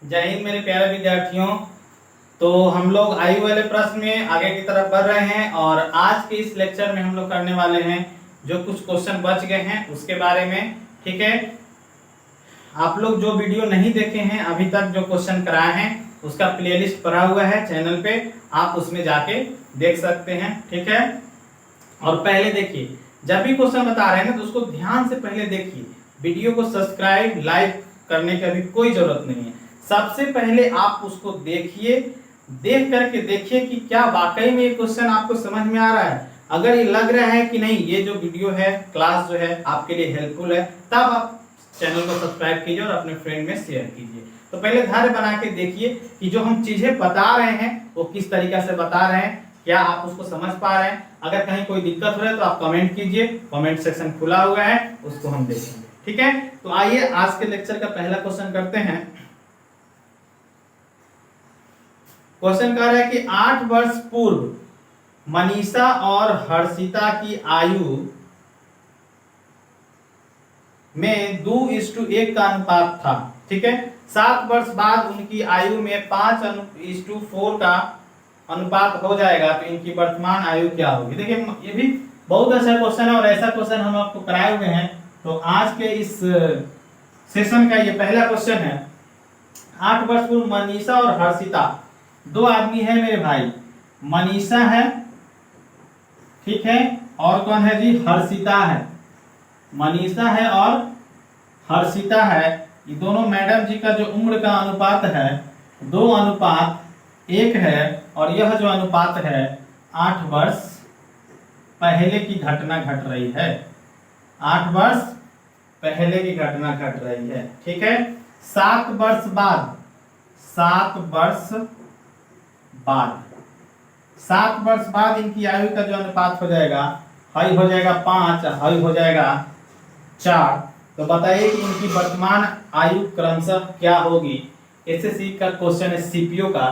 जय हिंद मेरे प्यारे विद्यार्थियों। तो हम लोग आयु वाले प्रश्न में आगे की तरफ बढ़ रहे हैं और आज के इस लेक्चर में हम लोग करने वाले हैं जो कुछ क्वेश्चन बच गए हैं उसके बारे में। ठीक है, आप लोग जो वीडियो नहीं देखे हैं अभी तक, जो क्वेश्चन कराए हैं उसका प्लेलिस्ट पड़ा हुआ है चैनल पे, आप उसमें जाके देख सकते हैं। ठीक है, और पहले देखिए, जब भी क्वेश्चन बता रहे हैं ना तो उसको ध्यान से पहले देखिए, वीडियो को सब्सक्राइब लाइक करने की अभी कोई जरूरत नहीं है। सबसे पहले आप उसको देखिए, देख करके देखिए कि क्या वाकई में ये क्वेश्चन आपको समझ में आ रहा है। अगर ये लग रहा है कि नहीं, ये जो वीडियो है, क्लास जो है आपके लिए हेल्पफुल है, तब आप चैनल को सब्सक्राइब कीजिए और अपने फ्रेंड में शेयर कीजिए। तो पहले धैर्य बना के देखिए कि जो हम चीजें बता रहे हैं वो किस तरीके से बता रहे हैं, क्या आप उसको समझ पा रहे हैं। अगर कहीं कोई दिक्कत हो रहा है तो आप कमेंट कीजिए, कमेंट सेक्शन खुला हुआ है, उसको हम देखेंगे। ठीक है, तो आइए आज के लेक्चर का पहला क्वेश्चन करते हैं। क्वेश्चन कह रहा है कि 8 वर्ष पूर्व मनीषा और हर्षिता की आयु में 2:1 का अनुपात था। ठीक है, 7 वर्ष बाद उनकी आयु में 5:4 का अनुपात हो जाएगा, तो इनकी वर्तमान आयु क्या होगी। देखिए, ये भी बहुत अच्छा क्वेश्चन है और ऐसा क्वेश्चन हम आपको कराए हुए हैं। तो आज के इस सेशन का ये पहला क्वेश्चन है। 8 वर्ष पूर्व मनीषा और हर्षिता, दो आदमी है मेरे भाई, मनीषा है, ठीक है, और कौन है जी, हर्षिता है। मनीषा है और हर्षिता है, ये दोनों मैडम जी का जो उम्र का अनुपात है 2:1 है, और यह जो अनुपात है 8 वर्ष पहले की घटना घट रही है। 8 वर्ष पहले की घटना घट रही है। ठीक है, 7 वर्ष बाद, 7 वर्ष बाद इनकी आयु का जो अनुपात हो जाएगा, हाई हो जाएगा 5, हाई हो जाएगा 4। तो बताइए कि इनकी वर्तमान आयु क्रमशः क्या होगी। एसएससी का क्वेश्चन है, सीपीओ का।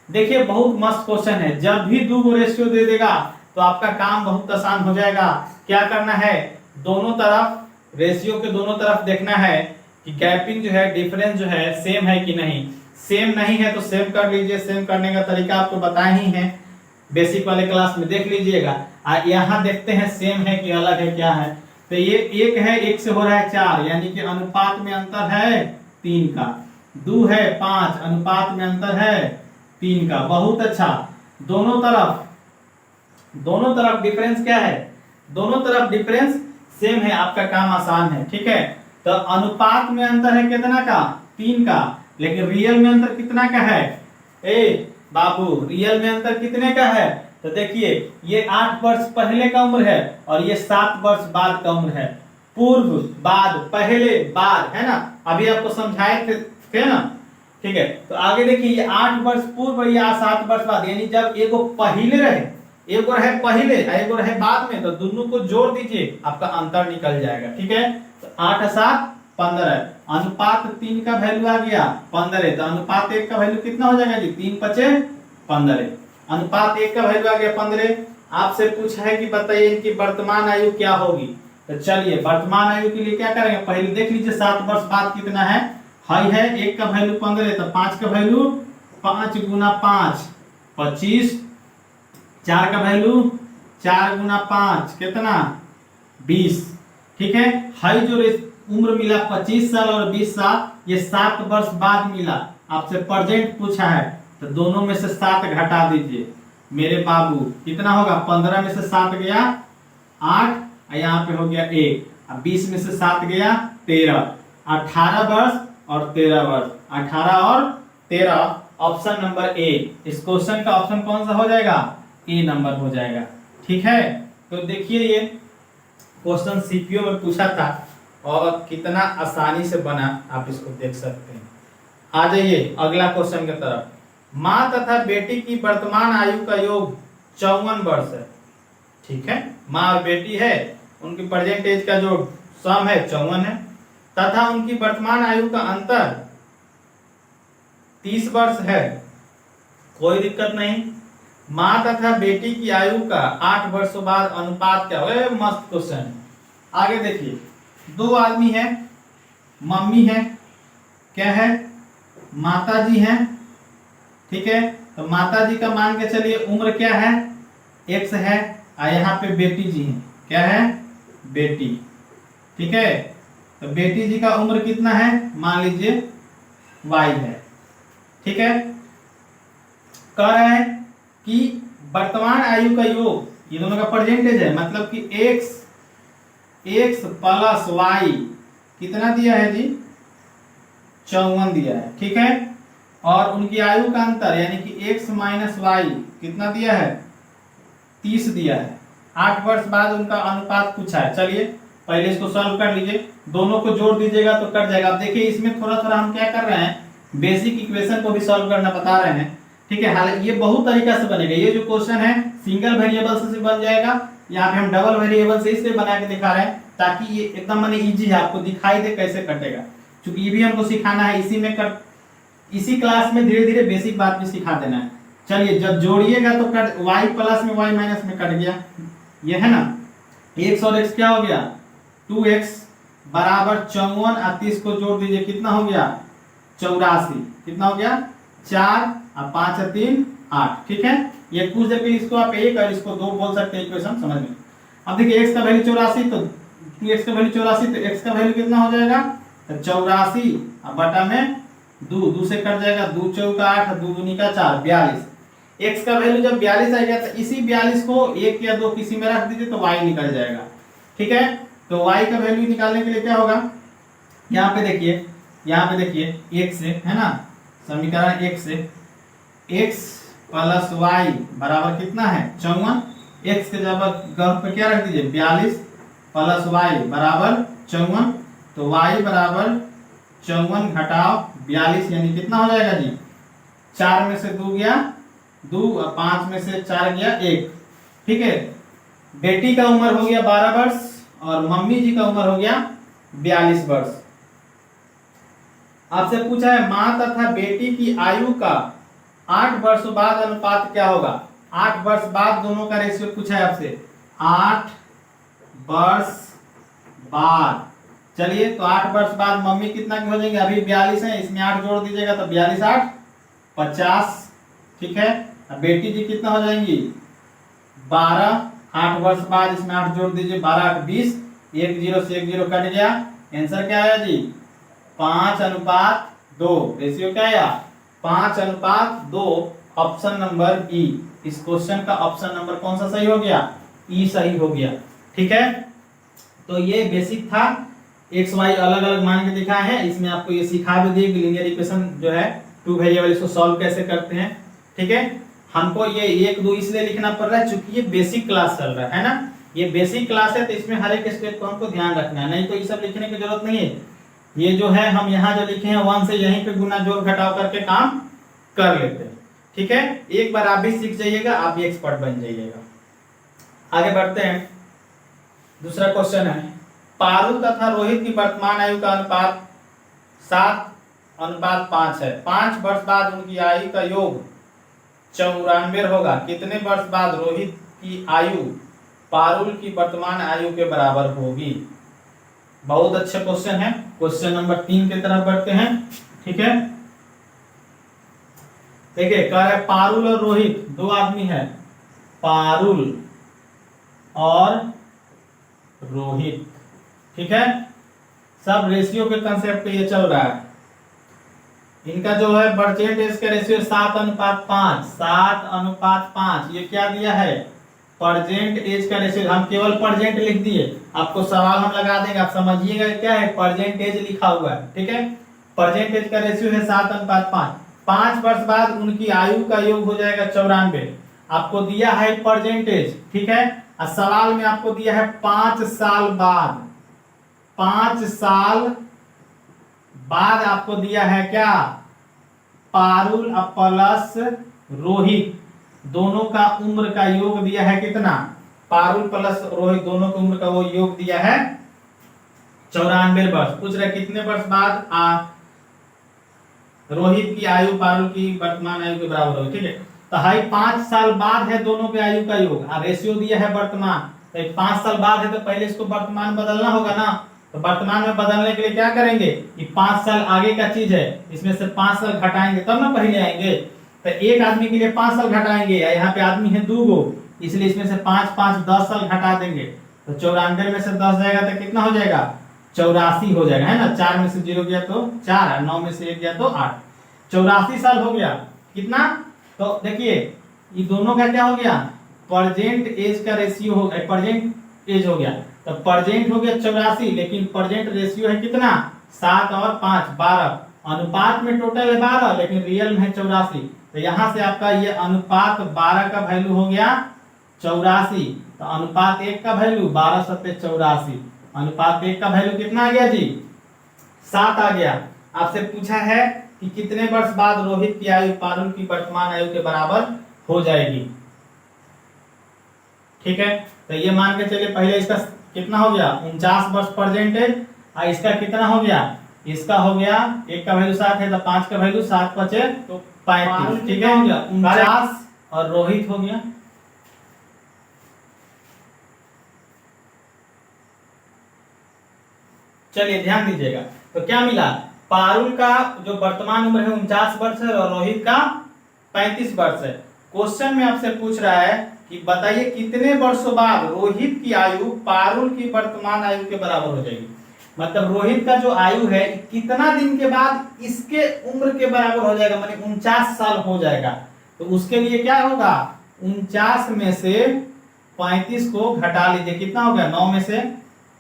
देखिए, बहुत मस्त क्वेश्चन है। जब भी 2 रेशियो दे देगा तो आपका काम बहुत आसान हो जाएगा। क्या करना है, दोनों तरफ, रेशियो के दोनों तरफ देखना है कि गैपिंग जो है, डिफरेंस जो है सेम है कि नहीं। सेम नहीं है तो सेम कर लीजिए। सेम करने का तरीका आपको बताया ही है, बेसिक वाले क्लास में देख लीजिएगा। यहाँ देखते हैं सेम है कि अलग है, क्या है। तो ये 1 है, 1 से हो रहा है 4, यानी कि अनुपात में अंतर है 3 का। 2 है 5, अनुपात में अंतर है 3 का। बहुत अच्छा, दोनों तरफ डिफरेंस क्या है, दोनों तरफ डिफरेंस सेम है, आपका काम आसान है। ठीक है, तो अनुपात में अंतर है कितना का, 3 का, लेकिन रियल में अंतर कितना का है, ए बाबू, रियल में अंतर कितने का है। तो देखिए, ये 8 वर्ष पहले का उम्र है और ये 7 वर्ष बाद का उम्र है। पूर्व, बाद, पहले, बाद, है ना, अभी आपको समझाए थे ना। ठीक है, तो आगे देखिए, ये 8 वर्ष पूर्व या 7 वर्ष बाद, यानी जब एगो पहले रहे, एगो रहे पहले, एगो रहे बाद में, तो दोनों को जोड़ दीजिए, आपका अंतर निकल जाएगा। ठीक है, तो 8 और 7 15, अनुपात 3 का वैल्यू आ गया 15, तो अनुपात 1 का वैल्यू कितना हो जाएगा जी, 3 5 15, अनुपात 1 का वैल्यू आ गया 15। आपसे पूछा है कि बताइए इनकी वर्तमान आयु क्या होगी। तो चलिए, वर्तमान आयु के लिए क्या करेंगे, पहले देख लीजिए 7 वर्ष बाद कितना है, हाई है, 1 का वैल्यू 15, तो 5 का वैल्यू 5 गुना 5 25, 4 का वैल्यू 4 गुना 5 कितना 20। ठीक है, हाई जो उम्र मिला 25 साल और 20 साल, ये 7 वर्ष बाद मिला। आपसे प्रेजेंट पूछा है, तो दोनों में से 7 घटा दीजिए मेरे बाबू, कितना होगा, 15 में से 7 गया 8, यहाँ पे हो गया 1, अब 20 में से 7 गया 13, 18 वर्ष और 13 वर्ष, 18 और 13, ऑप्शन नंबर ए। इस क्वेश्चन का ऑप्शन कौन सा हो जाएगा, ए नंबर हो जाएगा। ठीक है, तो देखिए, ये क्वेश्चन सीपीओ में पूछा था और कितना आसानी से बना, आप इसको देख सकते हैं। आ जाइए अगला क्वेश्चन की तरफ। माँ तथा बेटी की वर्तमान आयु का योग 54 वर्ष है। ठीक है, माँ और बेटी है, उनकी प्रेजेंट एज का जो सम है 54 है, तथा उनकी वर्तमान आयु का अंतर 30 वर्ष है। कोई दिक्कत नहीं। माँ तथा बेटी की आयु का 8 वर्षों बाद अनुपात क्या होगा, मस्त क्वेश्चन। आगे देखिए, 2 आदमी है, मम्मी है, क्या है, माता जी हैं, ठीक है। तो माता जी का मान के चलिए उम्र क्या है, x है, और यहाँ पे बेटी जी हैं, क्या है, बेटी, ठीक है। तो बेटी जी का उम्र कितना है, मान लीजिए y है, ठीक है। कह रहा है कि वर्तमान आयु का योग, ये दोनों का परसेंटेज है, मतलब कि x प्लस y कितना दिया है जी, 54 दिया है, ठीक है। और उनकी आयु का अंतर यानी कि x माइनस वाई कितना दिया है, 30 दिया है। 8 वर्ष बाद उनका अनुपात पूछा है। चलिए पहले इसको सॉल्व कर लीजिए, दोनों को जोड़ दीजिएगा तो कट जाएगा। अब देखिए इसमें थोड़ा थोड़ा हम क्या कर रहे हैं, बेसिक इक्वेशन को भी सॉल्व करना बता रहे हैं, ठीक है। हालांकि ये बहुत तरीका से बनेगा, ये जो क्वेश्चन है सिंगल वेरिएबल से बन जाएगा, यहाँ पे हम डबल वेरिएबल से इसलिए बना के दिखा रहे हैं ताकि ये एकदम माने इजी है, आपको दिखाई दे कैसे कटेगा, क्योंकि ये भी हमको सिखाना है, इसी क्लास में धीरे धीरे बेसिक बात भी सिखा देना है। चलिए जब जोड़िएगा तो कट, y प्लस में y माइनस में कट गया, ये है ना, x और x क्या हो गया, 2x बराबर 54, 30 को जोड़ दीजिए कितना हो गया, 84, कितना हो गया, 4 और 5 और 3 8, ठीक है। ये पूछ दे फिर इसको आप 1 और इसको 2 बोल सकते हैं इक्वेशन समझ में। अब देखिए x का वैल्यू 84, तो 2x का वैल्यू 84, तो x का वैल्यू कितना हो जाएगा, तो 84 और बटा में 2 से कट जाएगा, 2 चौका 8, 2 दूनी का 4, 42। x का वैल्यू जब 42 आएगा तो इसी 42 को 1 या 2 किसी में रख दीजिए तो y निकल जाएगा, ठीक है। तो y का वैल्यू निकालने के लिए क्या होगा, यहाँ पे देखिए 1 से, है ना, समीकरण 1 से x प्लस y बराबर कितना है, 54, x के जगह पे क्या रख दीजिए 42 प्लस y बराबर 54, तो y बराबर 54 घटाओ 42 यानी कितना हो जाएगा जी, 4 में से 2 गया 2 और 5 में से 4 गया 1, ठीक है। बेटी का उम्र हो गया 12 वर्ष और मम्मी जी का उम्र हो गया 42 वर्ष। आपसे पूछा है माँ तथा बेटी की आयु का 8 वर्ष बाद अनुपात क्या होगा, 8 वर्ष बाद दोनों का रेशियो पूछा है आपसे, 8 वर्ष बाद। चलिए तो 8 वर्ष बाद मम्मी कितना की हो जाएंगे, अभी 42 है, इसमें 8 जोड़ दीजिएगा तो 42 8 50, ठीक है। अब बेटी जी कितना हो जाएंगी 12, 8 वर्ष बाद इसमें 8 जोड़ दीजिए, 12 8 20, 1 0 से 1 0 कट गया, आंसर क्या आया जी 5:2, रेशियो क्या आया 5:2, ऑप्शन नंबर ई। इस क्वेश्चन का ऑप्शन नंबर कौन सा सही हो गया, ई सही हो गया, ठीक है। तो ये बेसिक था, एक्स वाई अलग अलग मान के दिखाए हैं, इसमें आपको ये सिखा भी दिए कि लीनियर इक्वेशन जो है 2 वेरिएबल इसको सॉल्व कैसे करते हैं, ठीक है। हमको ये 1 2 इसलिए लिखना पड़ रहा है क्योंकि ये बेसिक क्लास चल रहा है ना, ये बेसिक क्लास है, तो इसमें हर एक स्टेप को हमको ध्यान रखना है, नहीं तो ये सब लिखने की जरूरत नहीं है। ये जो है हम यहाँ जो लिखे हैं 1 से यहीं पे गुना जोड़ घटाव करके काम कर लेते हैं, ठीक है। एक बार आप भी सीख जाइएगा, आप भी एक्सपर्ट बन जाइएगा। आगे बढ़ते हैं, दूसरा क्वेश्चन है, पारुल तथा रोहित की वर्तमान आयु का अनुपात 7:5 है। 5 वर्ष बाद उनकी आयु का योग 94 होगा। कितने वर्ष बाद रोहित की आयु पारुल की वर्तमान आयु के बराबर होगी। बहुत अच्छा क्वेश्चन है। क्वेश्चन नंबर 3 की तरफ बढ़ते हैं, ठीक है। देखिए कह रहा है पारुल और रोहित दो आदमी है, पारुल और रोहित, ठीक है। सब रेशियो के कंसेप्ट पे ये चल रहा है। इनका जो है परसेंट एज का रेशियो 7:5, 7:5। ये क्या दिया है, परसेंट एज का रेशियो। हम केवल परसेंट लिख दिए, आपको सवाल हम लगा देंगे, आप समझिएगा क्या है, परसेंटेज लिखा हुआ है, ठीक है। परसेंटेज का रेशियो है 7:5। 5 वर्ष बाद उनकी आयु का योग हो जाएगा 94। आपको दिया है परसेंटेज, ठीक है। और सवाल में आपको दिया है 5 साल बाद, 5 साल बाद आपको दिया है क्या, पारुल प्लस रोहित दोनों का उम्र का योग दिया है कितना, पारुल प्लस रोहित दोनों की उम्र का वो योग दिया है 94 वर्ष। पूछ रहे कितने वर्ष बाद रोहित की आयु पारुल की वर्तमान आयु के बराबर होगी, ठीक है। तो हाई 5 साल बाद है दोनों के आयु का योग, रेशियो दिया है वर्तमान, तो 5 साल बाद है तो पहले इसको वर्तमान बदलना होगा ना, तो वर्तमान में बदलने के लिए क्या करेंगे कि 5 साल आगे का चीज है, इसमें से 5 साल घटाएंगे तब ना पहले आएंगे। तो एक आदमी के लिए 5 साल घटाएंगे, यहाँ पे आदमी है 2 गो, इसलिए इसमें से 5 5 10 साल घटा देंगे। तो 94 में से 10 जाएगा तो कितना हो जाएगा 84 हो जाएगा, है ना। 4 में से 0 गया तो 4, 9 में से 1 गया तो 8, 84 साल हो गया। कितना, तो देखिए ये दोनों का क्या हो गया, प्रेजेंट एज का रेशियो हो गया, प्रेजेंट एज हो गया। तो प्रेजेंट हो गया 84, लेकिन प्रेजेंट रेशियो है कितना 7 और 5 12, अनुपात में टोटल है 12 लेकिन रियल में है 84। तो यहाँ से आपका ये अनुपात 12 का वैल्यू हो गया 84। तो अनुपात 1 का वैल्यू 12 सत्ते 84, अनुपात 1 का वैल्यू कितना आ गया जी 7 आ गया। आपसे पूछा है कि कितने वर्ष बाद रोहित की आयु पारुल की वर्तमान आयु के बराबर हो जाएगी। ठीक है, तो ये मान के चलिए पहले इसका कितना हो गया 49 वर्ष प्रेजेंट है, और इसका कितना हो गया, इसका हो गया 1 का वैल्यू 7 है तो 5 का वैल्यू 7 बचे तो 35। ठीक है, 49 और रोहित हो गया चलिए ध्यान दीजिएगा। तो क्या मिला, पारुल का जो वर्तमान उम्र है 49 वर्ष है और रोहित का 35 वर्ष है। क्वेश्चन में आपसे पूछ रहा है कि बताइए कितने वर्षों बाद रोहित की आयु पारुल की वर्तमान आयु के बराबर हो जाएगी। मतलब रोहित का जो आयु है कितना दिन के बाद इसके उम्र के बराबर हो जाएगा, माने 49 साल हो जाएगा। तो उसके लिए क्या होगा, 49 में से 35 को घटा लीजिए, कितना हो गया 9 में से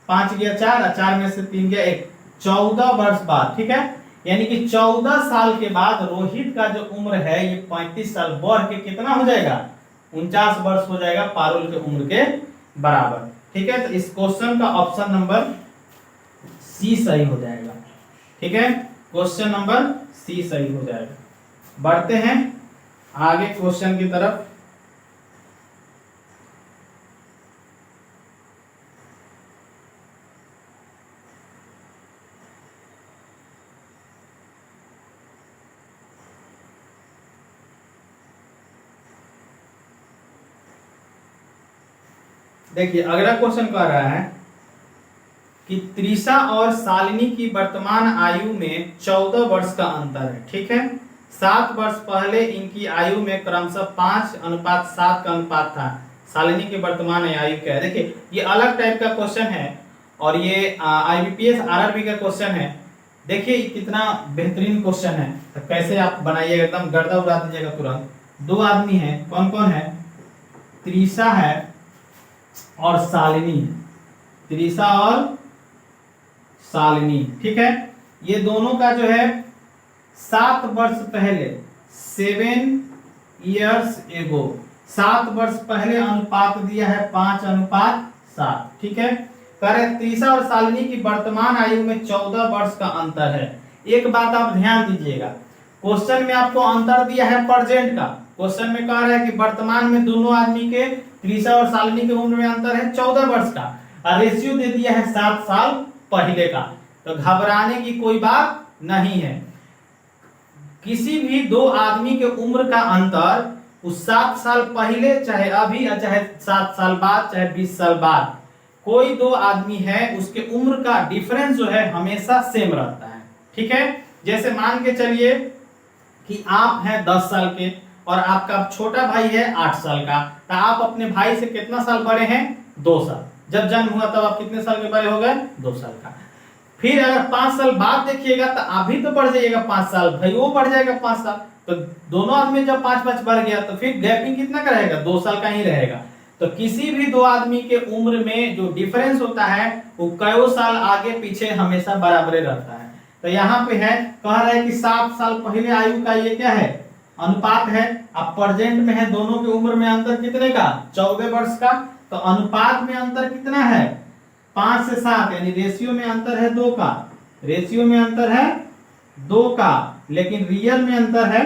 5 गया 4 और 4 में से 3 गया 1, 14 वर्ष बाद। ठीक है, यानी कि 14 साल के बाद रोहित का जो उम्र है ये 35 साल बढ़ के कितना हो जाएगा 49 वर्ष हो जाएगा, पारुल के उम्र के बराबर। ठीक है, तो इस क्वेश्चन का ऑप्शन नंबर सी सही हो जाएगा। ठीक है, क्वेश्चन नंबर सी सही हो जाएगा। बढ़ते हैं आगे क्वेश्चन की तरफ। देखिए अगला क्वेश्चन कह रहा है कि त्रिशा और शालिनी की वर्तमान आयु में 14 वर्ष का अंतर है। ठीक है, 7 वर्ष पहले इनकी आयु में क्रमशः 5:7 का अनुपात था। शालिनी की वर्तमान आयु क्या है। देखिए ये अलग टाइप का क्वेश्चन है और ये IBPS RRB का क्वेश्चन है। देखिए कितना बेहतरीन क्वेश्चन है, तो कैसे आप बनाइएगा, एकदम गर्दा उड़ा दीजिएगा तुरंत। 2 आदमी है, कौन कौन है, त्रिशा है और शालिनी, त्रिशा और शालिनी। ठीक है, ये दोनों का जो है 7 वर्ष पहले 7 years ago 7 वर्ष पहले अनुपात दिया है 5:7। ठीक है, कह रहे त्रिशा और शालिनी की वर्तमान आयु में 14 वर्ष का अंतर है। एक बात आप ध्यान दीजिएगा, क्वेश्चन में आपको अंतर दिया है प्रेजेंट का। क्वेश्चन में कह रहा है कि वर्तमान में दोनों आदमी के त्रिशा और शालिनी के उम्र में अंतर है 14 वर्ष का, और रेशियो दे दिया है 7 साल पहले का। तो घबराने की कोई बात नहीं है। किसी भी 2 आदमी के उम्र का अंतर उस 7 साल पहले, चाहे अभी, चाहे 7 साल बाद, चाहे 20 साल बाद, कोई 2 आदमी है उसके उम्र का डिफरेंस जो है हमेशा सेम रहता है। ठीक है, जैसे मान के चलिए कि आप हैं 10 साल के और आपका छोटा भाई है 8 साल का, तो आप अपने भाई से कितना साल बड़े हैं 2 साल। जब जन्म हुआ तब आप कितने साल के बड़े हो गए 2 साल का। फिर अगर 5 साल बाद देखिएगा तो आप भी तो बढ़ जाइएगा 5 साल, भाई वो बढ़ जाएगा 5 साल। तो दोनों आदमी जब 5-5 बढ़ गया तो फिर गैपिंग कितना का रहेगा 2 साल का ही रहेगा। तो किसी भी 2 आदमी के उम्र में जो डिफरेंस होता है वो कई साल आगे पीछे हमेशा बराबर रहता है। तो यहाँ पे है, कह रहा है कि 7 साल पहले आयु का ये क्या है अनुपात है। अब प्रेजेंट में है, दोनों की उम्र में अंतर कितने का 14 वर्ष का। तो अनुपात में अंतर कितना है 5 से 7, यानी रेशियो में अंतर है 2 का, रेशियो में अंतर है 2 का, लेकिन रियल में अंतर है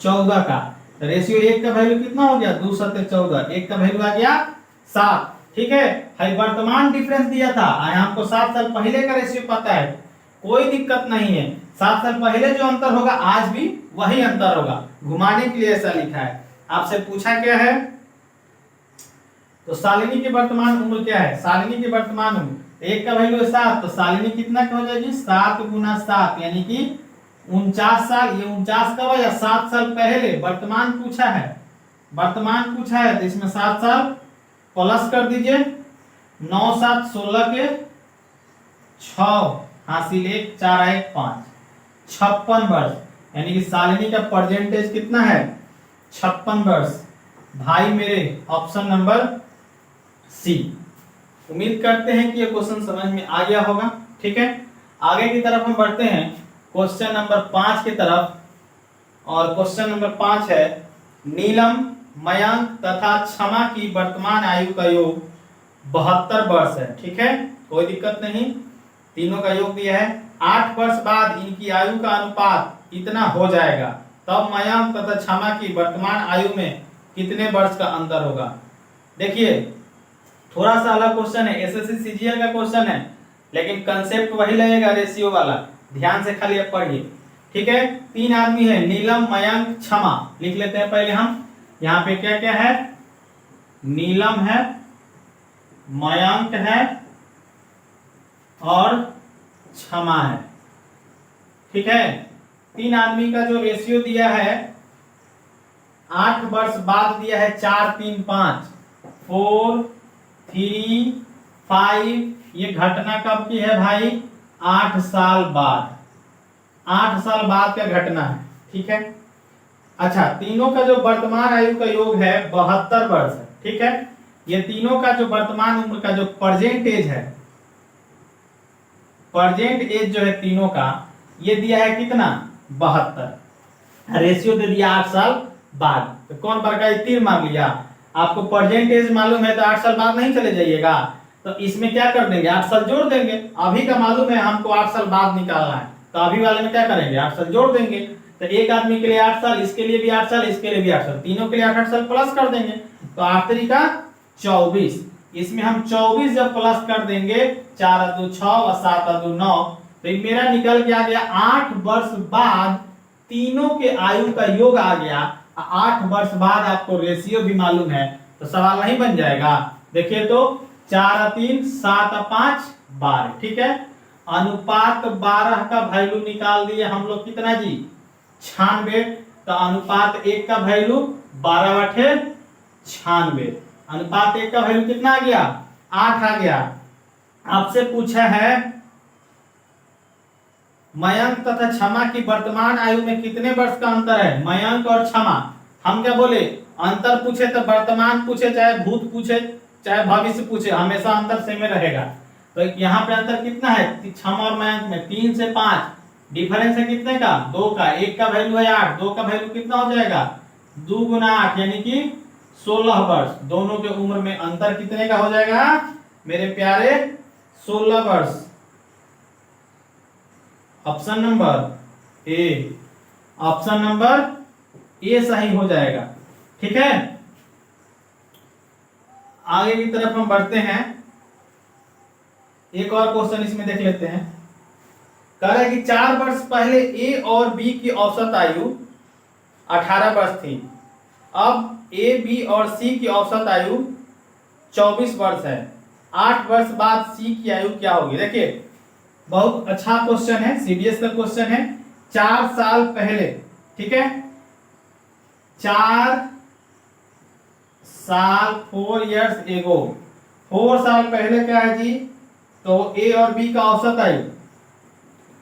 14 का। तो रेशियो 1 का वैल्यू कितना हो गया 2 7 14, 1 का वैल्यू आ गया 7। ठीक है, भाई वर्तमान डिफरेंस दिया था, हमको 7 साल पहले का रेशियो पता है, कोई दिक्कत नहीं है। 7 साल पहले जो अंतर होगा आज भी वही अंतर होगा, घुमाने के लिए ऐसा लिखा है। आपसे पूछा क्या है, तो शालिनी की वर्तमान उम्र क्या है, शालिनी की वर्तमान उम्र, 1 का वैल्यू है 7, तो सालिनी कितना का हो जाएगी 7 गुना 7 यानी कि 49 साल। ये 49 कब आया 7 साल पहले, वर्तमान पूछा है, वर्तमान पूछा है तो इसमें 7 साल प्लस कर दीजिए, 9 7 16 के 6 हासिल 1 4 1 5 56 वर्ष, यानी कि सालिनी का परसेंटेज कितना है 56 वर्ष। भाई मेरे ऑप्शन नंबर सी। उम्मीद करते हैं कि ये क्वेश्चन समझ में आ गया होगा। ठीक है, आगे की तरफ हम बढ़ते हैं क्वेश्चन नंबर 5 की तरफ, और क्वेश्चन नंबर 5 है नीलम, मयंक तथा क्षमा की वर्तमान आयु का योग 72 वर्ष है। ठीक है, कोई दिक्कत नहीं, तीनों का योग दिया है। 8 वर्ष बाद इनकी आयु का अनुपात इतना हो जाएगा, तब मयंक तथा क्षमा की वर्तमान आयु में कितने वर्ष का अंतर होगा। देखिए थोड़ा सा अलग क्वेश्चन है, एसएससी सीजीएल का क्वेश्चन है, लेकिन कंसेप्ट वही लगेगा रेशियो वाला, ध्यान से खाली आप पढ़िए। ठीक है, 3 आदमी है, नीलम, मयंक, क्षमा। लिख लेते हैं पहले हम, यहाँ पे क्या क्या है, नीलम है, मयंक है और क्षमा है। ठीक है, 3 आदमी का जो रेशियो दिया है 8 वर्ष बाद दिया है 4 3 5 4 3 5। ये घटना कब की है भाई 8 साल बाद, 8 साल बाद का घटना है। ठीक है, अच्छा तीनों का जो वर्तमान आयु का योग है 72 वर्ष है। ठीक है, ये तीनों का जो वर्तमान उम्र का जो प्रेजेंट एज है, प्रेजेंट एज जो है तीनों का ये दिया है कितना 72, रेशियो दे दिया 8 साल बाद। तो कौन प्रकार तीर मार लिया, आपको प्रेजेंट एज मालूम है तो 8 साल बाद नहीं चले जाइएगा, तो इसमें क्या कर देंगे 8 साल जोड़ देंगे। अभी का मालूम है हमको 8 साल बाद निकालना है, तो अभी वाले में क्या करेंगे 8 साल जोड़ देंगे। तो एक आदमी के लिए 8 साल, इसके लिए भी 8 साल, इसके लिए भी 8 साल, तीनों के लिए 8 साल प्लस कर देंगे, तो 8 तरीका 24। इसमें हम 24 जब प्लस कर देंगे, 4 2 6 और 7 2 9, तो मेरा निकल के आ गया 8 वर्ष बाद तीनों के आयु का योग आ गया। 8 वर्ष बाद आपको रेशियो भी मालूम है, तो सवाल नहीं बन जाएगा। देखिए तो 4 3 7 5 12। ठीक है, अनुपात 12 का वैल्यू निकाल दिए हम लोग कितना जी 96, तो अनुपात 1 का वैल्यू 12/96, अनुपात 1 का वैल्यू कितना आ गया 8 आ गया। आपसे पूछा है मयंक तथा क्षमा की वर्तमान आयु में कितने वर्ष का अंतर है, मयंक और क्षमा। हम क्या बोले, अंतर पूछे तो वर्तमान पूछे, चाहे भूत पूछे, चाहे भविष्य पूछे, हमेशा अंतर सेम रहेगा। तो यहाँ पे अंतर कितना है क्षमा और मयंक में 3 से 5, डिफरेंस है कितने का 2 का, 1 का वैल्यू है 8, 2 का वैल्यू कितना हो जाएगा 2 गुना 8 यानी कि 16 वर्ष। दोनों के उम्र में अंतर कितने का हो जाएगा मेरे प्यारे 16 वर्ष। Option number A, option number A सही हो जाएगा। ठीक है, आगे की तरफ हम बढ़ते हैं, एक और क्वेश्चन इसमें देख लेते हैं। कह रहा है कि 4 वर्ष पहले ए और बी की औसत आयु 18 वर्ष थी, अब ए बी और सी की औसत आयु 24 वर्ष है। 8 वर्ष बाद सी की आयु क्या होगी। देखिए बहुत अच्छा क्वेश्चन है, सीडीएस का क्वेश्चन है। 4 साल पहले, ठीक है 4 साल 4 years एगो, 4 साल पहले क्या है जी, तो ए और बी का औसत आयु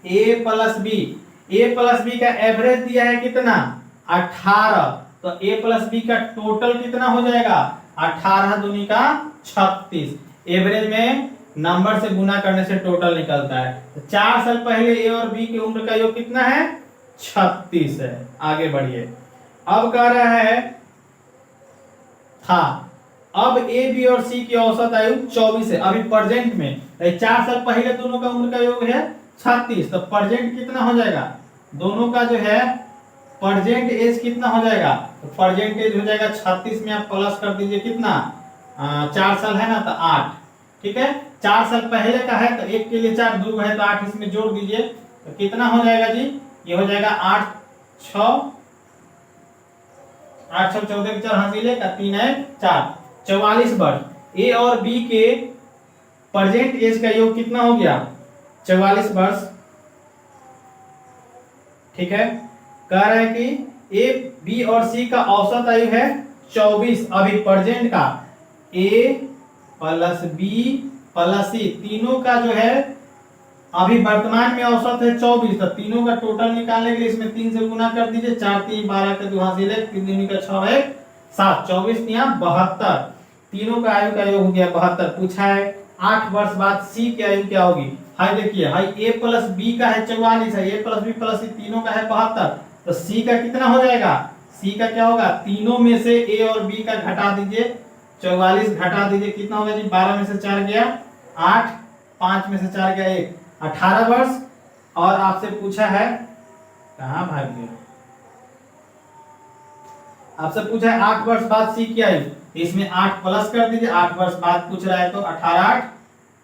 ए प्लस बी, ए प्लस बी का एवरेज दिया है कितना 18, तो ए प्लस बी का टोटल कितना हो जाएगा 18 दूनी का 36, एवरेज में नंबर से गुना करने से टोटल निकलता है। तो 4 साल पहले ए और बी की उम्र का योग कितना है 36 है। आगे बढ़िए, अब कह रहा है था अब ए बी और सी की औसत आयु 24 है अभी प्रेजेंट में। 4 साल पहले दोनों का उम्र का योग है 36, तो प्रेजेंट कितना हो जाएगा दोनों का जो है प्रेजेंट एज कितना हो जाएगा, तो प्रेजेंट एज हो जाएगा 36 में आप प्लस कर दीजिए कितना 4 साल है ना तो 8। ठीक है, 4 साल पहले का है तो 1 के लिए 4, 2 है तो 8 इसमें जोड़ दीजिए, तो कितना हो जाएगा जी, ये हो जाएगा 8 6 14 के 4 हासिल है का 3 है 4, 44 वर्ष। ए और बी के प्रेजेंट एज का योग कितना हो गया 44 वर्ष। ठीक है, कह रहा है कि ए बी और सी का औसत आयु है 24। अभी प्रेजेंट का ए प्लस बी प्लस सी तीनों का जो है अभी वर्तमान में औसत है 24। तो तीनों का टोटल निकालने के लिए इसमें 3 से गुना कर दीजिए, 4 3 12 का 2 हासिल है, 3 दूनी का 6 है 7, 24 यहाँ 72। तीनों का आयु का योग हो गया 72। पूछा है 8 वर्ष बाद सी की आयु क्या होगी। हाई देखिए, हाई ए प्लस बी का है 44 है, ए प्लस बी प्लस सी तीनों का है 72। तो सी का कितना हो जाएगा, सी का क्या होगा, तीनों में से ए और बी का घटा दीजिए, 44 घटा दीजिए, कितना होगा जी 12 में से 4 गया 8, 5 में से 4 गया 1, 18 वर्ष। और आपसे पूछा है, कहां भाग गया, आपसे पूछा है 8 वर्ष बाद सी की आयु, इसमें 8 प्लस कर दीजिए, 8 वर्ष बाद पूछ रहा है तो 18 8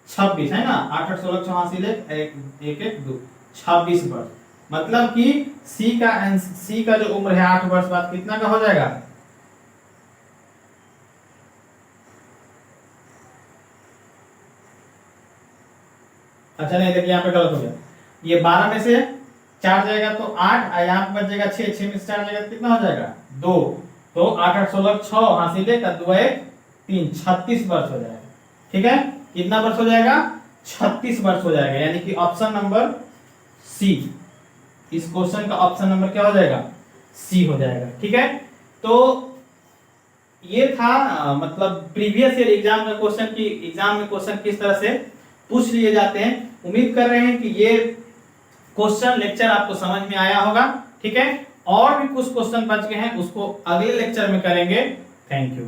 26 है ना, 8 8 16 84 1 1 2 26 वर्ष। मतलब कि सी का जो उम्र है 8 वर्ष बाद कितना का हो जाएगा, अच्छा नहीं देखिए यहाँ पे गलत हो गया, ये 12 में से 4 जाएगा तो 8, यहाँ पे बच जाएगा 6, 6 में से 4 जाएगा तो कितना हो जाएगा 2, तो 8 8 16 6 हासिल है का 2 1 3 36 वर्ष हो जाएगा। ठीक है, कितना वर्ष हो जाएगा 36 वर्ष हो जाएगा, यानी कि ऑप्शन नंबर सी, इस क्वेश्चन का ऑप्शन नंबर क्या हो जाएगा सी हो जाएगा। ठीक है, तो ये था मतलब प्रीवियस ईयर एग्जाम में क्वेश्चन की, एग्जाम में क्वेश्चन किस तरह से पूछ लिए जाते हैं। उम्मीद कर रहे हैं कि ये क्वेश्चन लेक्चर आपको समझ में आया होगा। ठीक है, और भी कुछ क्वेश्चन बच गए हैं, उसको अगले लेक्चर में करेंगे। Thank you.